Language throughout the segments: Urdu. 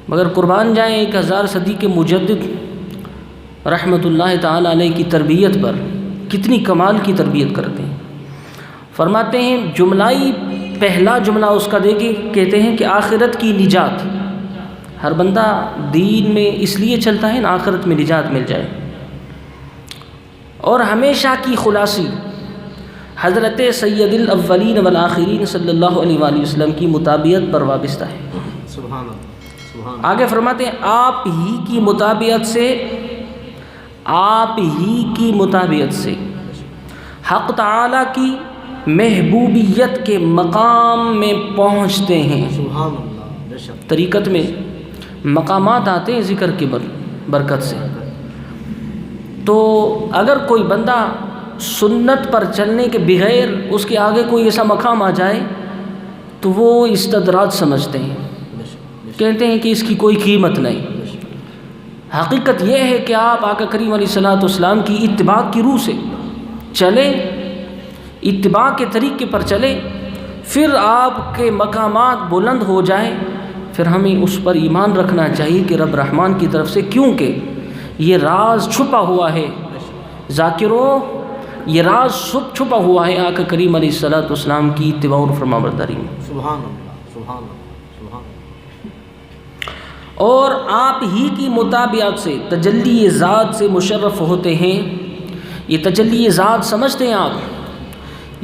مگر قربان جائیں 1000 صدی کے مجدد رحمۃ اللہ تعالی علیہ کی تربیت پر، کتنی کمال کی تربیت کرتے ہیں۔ فرماتے ہیں جملائی پہلا جملہ اس کا دیکھیں، کہتے ہیں کہ آخرت کی نجات، ہر بندہ دین میں اس لیے چلتا ہے نا آخرت میں نجات مل جائے، اور ہمیشہ کی خلاصی حضرت سید الاولین والآخرین صلی اللہ علیہ وآلہ وسلم کی مطابعت پر وابستہ ہے۔ سبحان اللہ، سبحان اللہ۔ آگے فرماتے ہیں آپ ہی کی مطابعت سے حق تعالیٰ کی محبوبیت کے مقام میں پہنچتے ہیں۔ سبحان اللہ، بے شک۔ طریقت میں مقامات آتے ہیں ذکر کی برکت سے، تو اگر کوئی بندہ سنت پر چلنے کے بغیر اس کے آگے کوئی ایسا مقام آ جائے تو وہ استدراج سمجھتے ہیں، کہتے ہیں کہ اس کی کوئی قیمت نہیں۔ حقیقت یہ ہے کہ آپ آقا کریم علیہ الصلوۃ والسلام کی اتباع کی روح سے چلیں، اتباع کے طریقے پر چلیں، پھر آپ کے مقامات بلند ہو جائیں، پھر ہمیں اس پر ایمان رکھنا چاہیے کہ رب رحمان کی طرف سے، کیونکہ یہ راز چھپا ہوا ہے ذاکروں، یہ راز چھپا ہوا ہے آقا کریم علیہ الصلوۃ والسلام کی اتباع اور فرمانبرداری میں۔ سبحان اللہ، سبحان اللہ، سبحان اللہ۔ اور آپ ہی کی مطابعت سے تجلی ذات سے مشرف ہوتے ہیں۔ یہ تجلی ذات سمجھتے ہیں آپ،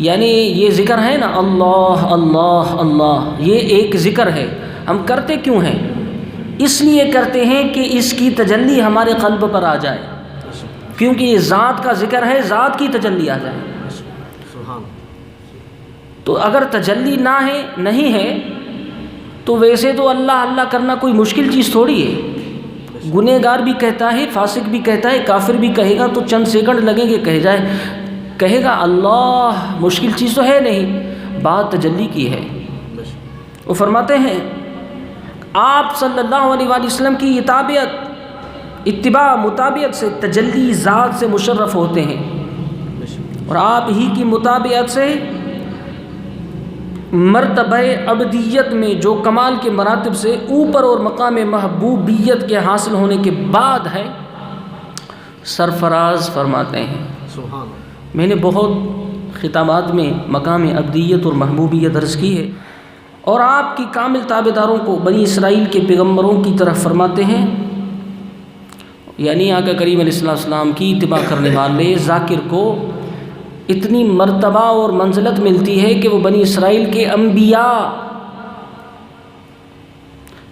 یعنی یہ ذکر ہے نا اللہ اللہ اللہ، یہ ایک ذکر ہے، ہم کرتے کیوں ہیں؟ اس لیے کرتے ہیں کہ اس کی تجلی ہمارے قلب پر آ جائے، کیونکہ یہ ذات کا ذکر ہے، ذات کی تجلی آ جائے۔ تو اگر تجلی نہیں ہے تو ویسے تو اللہ اللہ کرنا کوئی مشکل چیز تھوڑی ہے۔ گنہگار بھی کہتا ہے، فاسق بھی کہتا ہے، کافر بھی کہے گا تو چند سیکنڈ لگیں گے کہے گا اللہ، مشکل چیز تو ہے نہیں، بات تجلی کی ہے۔ وہ فرماتے ہیں آپ صلی اللہ علیہ وآلہ وسلم کی اتباع مطابعت سے تجلی ذات سے مشرف ہوتے ہیں، اور آپ ہی کی مطابعت سے مرتبہ عبدیت میں جو کمال کے مراتب سے اوپر اور مقام محبوبیت کے حاصل ہونے کے بعد ہے، سرفراز فرماتے ہیں۔ میں نے بہت خطابات میں مقام عبدیت اور محبوبیت عرض کی ہے، اور آپ کی کامل تابعداروں کو بنی اسرائیل کے پیغمبروں کی طرف فرماتے ہیں، یعنی آقا کریم علیہ السلام کی اتباع کرنے والے ذاکر کو اتنی مرتبہ اور منزلت ملتی ہے کہ وہ بنی اسرائیل کے انبیاء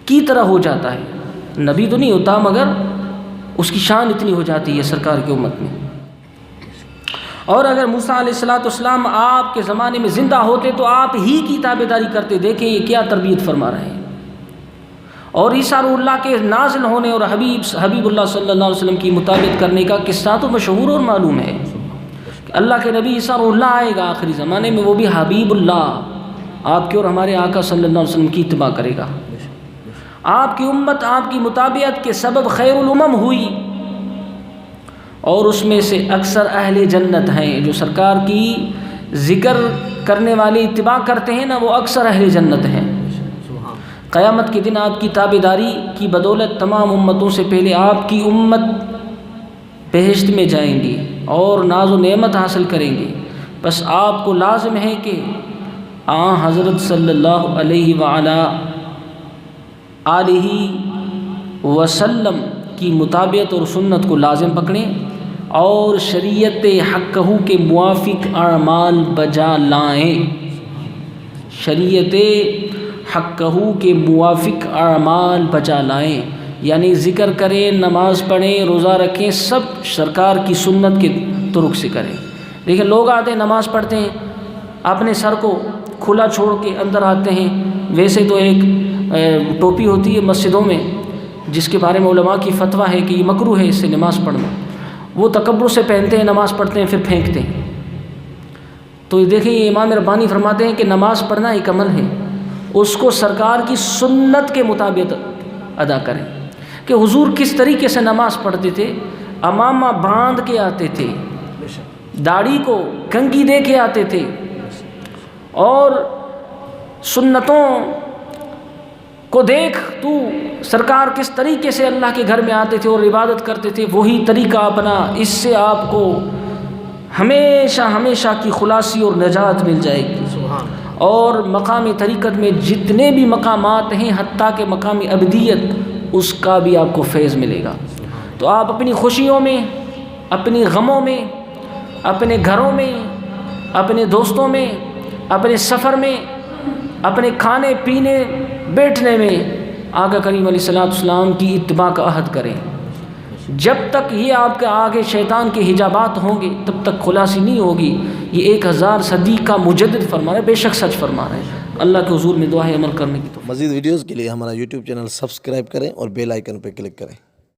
کی طرح ہو جاتا ہے۔ نبی تو نہیں ہوتا مگر اس کی شان اتنی ہو جاتی ہے سرکار کی امت میں۔ اور اگر موسیٰ علیہ السلام آپ کے زمانے میں زندہ ہوتے تو آپ ہی کی تابعداری کرتے۔ دیکھیں یہ کیا تربیت فرما رہے ہیں۔ اور عیسیٰ روح اللہ کے نازل ہونے اور حبیب اللہ صلی اللہ علیہ وسلم کی مطابقت کرنے کا قصہ تو مشہور اور معلوم ہے کہ اللہ کے نبی عیسیٰ روح اللہ آئے گا آخری زمانے میں، وہ بھی حبیب اللہ، آپ کے اور ہمارے آقا صلی اللہ علیہ وسلم کی اتباع کرے گا۔ آپ کی امت آپ کی مطابعت کے سبب خیر الامم ہوئی، اور اس میں سے اکثر اہل جنت ہیں، جو سرکار کی ذکر کرنے والے اتباع کرتے ہیں نا، وہ اکثر اہل جنت ہیں۔ قیامت کے دن آپ کی تابعداری کی بدولت تمام امتوں سے پہلے آپ کی امت بہشت میں جائیں گی اور ناز و نعمت حاصل کریں گے۔ بس آپ کو لازم ہے کہ حضرت صلی اللہ علیہ وعلا آلہ وسلم کی مطابعت اور سنت کو لازم پکڑیں، اور شریعت حقہ کے موافق اعمال بجا لائیں۔ شریعت حقہ کے موافق اعمال بجا لائیں، یعنی ذکر کریں، نماز پڑھیں، روزہ رکھیں، سب سرکار کی سنت کے طرق سے کریں۔ دیکھیں لوگ آتے ہیں نماز پڑھتے ہیں، اپنے سر کو کھلا چھوڑ کے اندر آتے ہیں۔ ویسے تو ایک ٹوپی ہوتی ہے مسجدوں میں جس کے بارے میں علماء کی فتویٰ ہے کہ یہ مکروہ ہے، اس سے نماز پڑھنا، وہ تکبر سے پہنتے ہیں، نماز پڑھتے ہیں، پھر پھینکتے ہیں۔ تو دیکھیں یہ امام ربانی فرماتے ہیں کہ نماز پڑھنا ایک عمل ہے، اس کو سرکار کی سنت کے مطابق ادا کریں، کہ حضور کس طریقے سے نماز پڑھتے تھے۔ امامہ باندھ کے آتے تھے، داڑھی کو کنگھی دے کے آتے تھے، اور سنتوں کو دیکھ، تو سرکار کس طریقے سے اللہ کے گھر میں آتے تھے اور عبادت کرتے تھے، وہی طریقہ اپنا، اس سے آپ کو ہمیشہ ہمیشہ کی خلاصی اور نجات مل جائے گی۔ سبحان اور مقامی طریقت میں جتنے بھی مقامات ہیں حتیٰ کہ مقامی ابدیت، اس کا بھی آپ کو فیض ملے گا۔ تو آپ اپنی خوشیوں میں، اپنی غموں میں، اپنے گھروں میں، اپنے دوستوں میں، اپنے سفر میں، اپنے کھانے پینے بیٹھنے میں آقا کریم علیہ السلام کی اتباع کا عہد کریں۔ جب تک یہ آپ کے آگے شیطان کے حجابات ہوں گے تب تک خلاصی نہیں ہوگی۔ یہ 1000 صدی کا مجدد فرما رہا ہے، بے شک سچ فرما رہے ہیں۔ اللہ کے حضور میں دعا ہے عمل کرنے کی۔ مزید ویڈیوز کے لیے ہمارا یوٹیوب چینل سبسکرائب کریں اور بیل آئیکن پہ کلک کریں۔